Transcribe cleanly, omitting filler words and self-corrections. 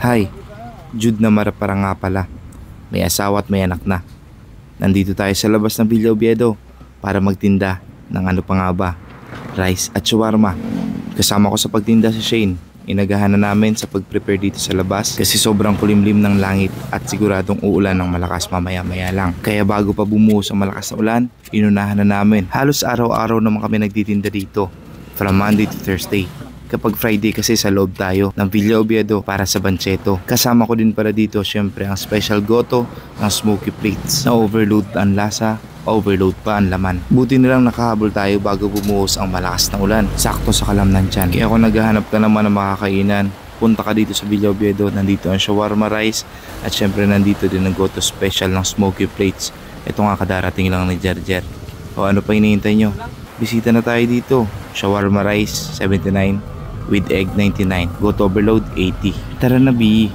Hi, Jude na Marapara nga pala. May asawa at may anak na. Nandito tayo sa labas ng Villa Oviedo para magtinda ng ano pa nga ba, rice at shawarma. Kasama ko sa pagtinda si Shane. Inagahan na namin sa pag-prepare dito sa labas kasi sobrang kulimlim ng langit at siguradong uulan ng malakas mamaya-maya lang. Kaya bago pa bumuhos ang malakas na ulan, inunahan na namin. Halos araw-araw naman kami nagtitinda dito from Monday to Thursday. Kapag Friday kasi sa loob tayo ng Villa Oviedo para sa Bancheto. Kasama ko din para dito syempre ang special goto ng smoky plates na overload ang lasa, overload pa ang laman. Buti nilang nakahabol tayo bago bumuhos ang malakas na ulan. Sakto sa kalamnan dyan. Kaya kung naghahanap ka naman ng makakainan, punta ka dito sa Villa Oviedo. Nandito ang shawarma rice at syempre nandito din ang goto special ng smoky plates. Ito nga kadarating lang ni Jerjer. O ano pa hinihintay nyo? Bisita na tayo dito. Shawarma rice 79 with egg 99, goto overload 80. Tara na B.